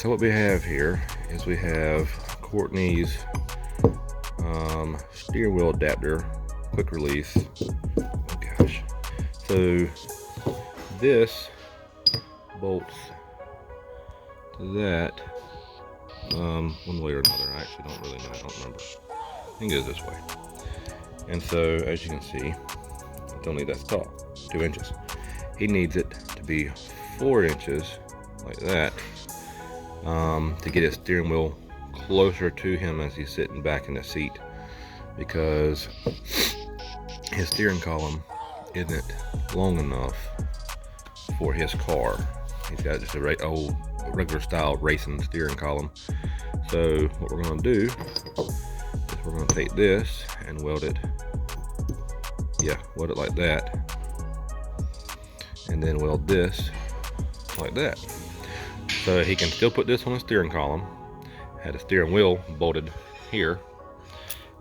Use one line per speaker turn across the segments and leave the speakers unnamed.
so what we have here is we have Courtney's steering wheel adapter, quick release. Oh gosh. So this bolts to that one way or another. I actually don't really know. I don't remember. I think it goes this way. And so as you can see, I don't need that tall, 2 inches. He needs it to be 4 inches like that to get his steering wheel closer to him as he's sitting back in the seat, because his steering column isn't long enough for his car. He's got just a regular style racing steering column. So what we're going to do is we're going to take this and weld it like that, and then weld this like that, so he can still put this on the steering column, had the steering wheel bolted here,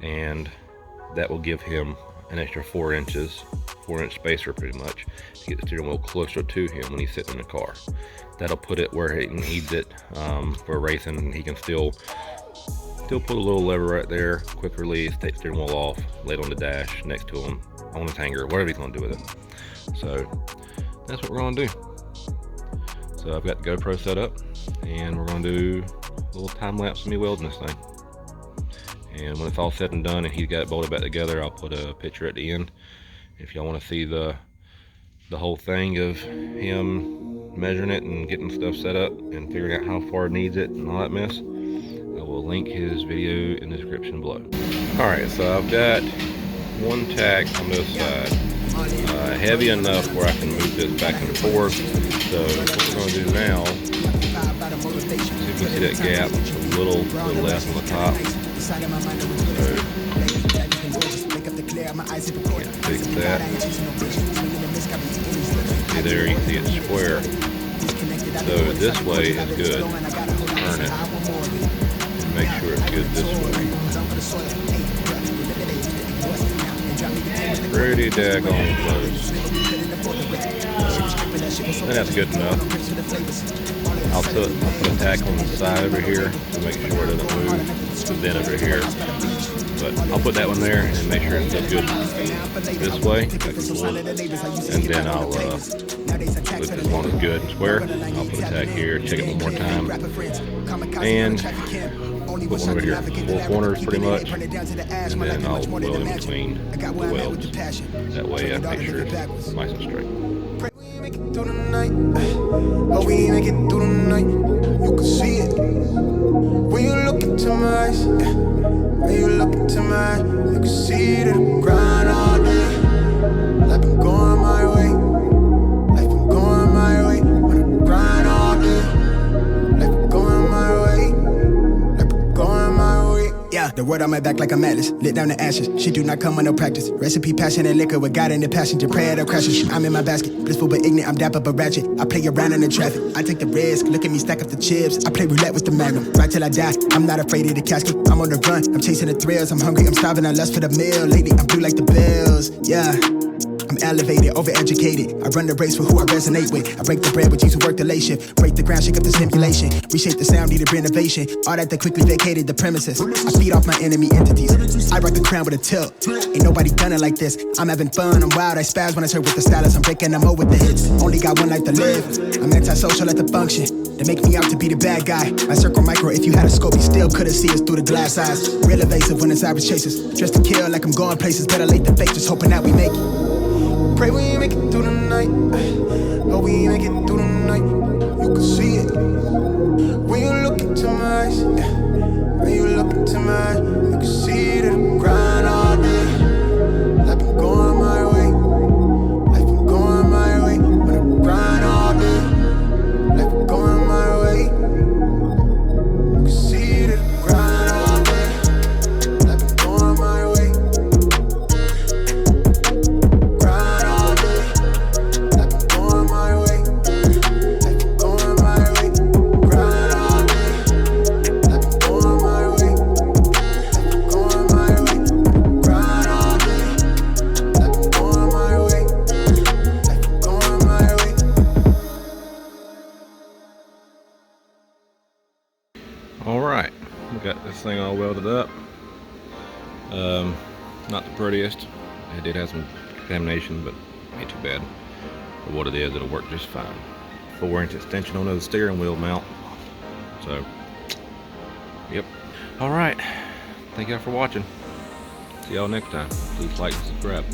and that will give him an extra 4 inches, 4-inch spacer pretty much, to get the steering wheel closer to him when he's sitting in the car. That'll put it where he needs it for racing, and he can still pull a little lever right there, quick release, take the steering wheel off, lay it on the dash next to him, on his hanger, whatever he's going to do with it. So that's what we're going to do. So I've got the GoPro set up, and we're going to do a little time lapse of me welding this thing. And when it's all said and done and he's got it bolted back together, I'll put a picture at the end if y'all want to see the whole thing of him measuring it and getting stuff set up and figuring out how far it needs it and all that mess. I will link his video in the description below. Alright, so I've got one tack on this side, heavy enough where I can move this back and forth. So what we're going to do now, see if you can see that gap a little less on the top. So fix that. See there, you see it's square. So this way is good. Turn it and make sure it's good this way. Pretty daggone close. And that's good enough. I'll put a tack on the side over here to make sure it doesn't move. And then over here. But I'll put that one there and make sure it's good this way. And then I'll if this one is good and square, I'll put a tack here, check it one more time. And put one over here, 4 corners pretty much, and then I'll weld in between the welds. That way I make sure it's nice and straight.
Oh, we make it through the night. You can see it when you look into my eyes. When you look into my eyes, you can see the grind all day. Life been going my way. Life been going my way. When I grind all day. Life been going my way. Life been going my way. Yeah, the word on my back like a atlas, lit down the ashes. She do not come with no practice. Recipe, passion, and liquor with God in the passenger. Pray at her crashes. I'm in my basket, blissful but ignorant. I'm dapper but ratchet. I play around in the traffic. I take the risk. Look at me stack up the chips. I play roulette with the magnum. Right till I die. I'm not afraid of the casket. I'm on the run. I'm chasing the thrills. I'm hungry. I'm starving. I lust for the meal. Lately, I'm blue like the bills. Yeah. I'm elevated, overeducated. I run the race for who I resonate with. I break the bread with Jesus who work the late shift. Break the ground, shake up the stimulation. Reshape the sound, needed renovation. All that quickly vacated the premises. I feed off my enemy entities. I rock the crown with a tilt. Ain't nobody done it like this. I'm having fun, I'm wild. I spaz when I serve with the stylus. I'm breaking them out with the hits. Only got one life to live. I'm antisocial at the function. They make me out to be the bad guy. My circle micro, if you had a scope, you still couldn't see us through the glass eyes. Real evasive when it's Irish chasers. Dressed to kill like I'm going places. Better late than fake, just hoping that we make it. Pray we make it through the night. Oh, we make it through the night. You can see it when you look into my eyes. When you look into my eyes, you can see the grind all day. Life been going my way. Life been going my way. When I grind all day. Life been going my way. You can see the grind all day. Life been going my way.
thing all welded up. Not the prettiest. It did have some contamination, but ain't too bad. For what it is, it'll work just fine. 4-inch extension on the steering wheel mount. So, yep. All right. Thank y'all for watching. See y'all next time. Please like and subscribe.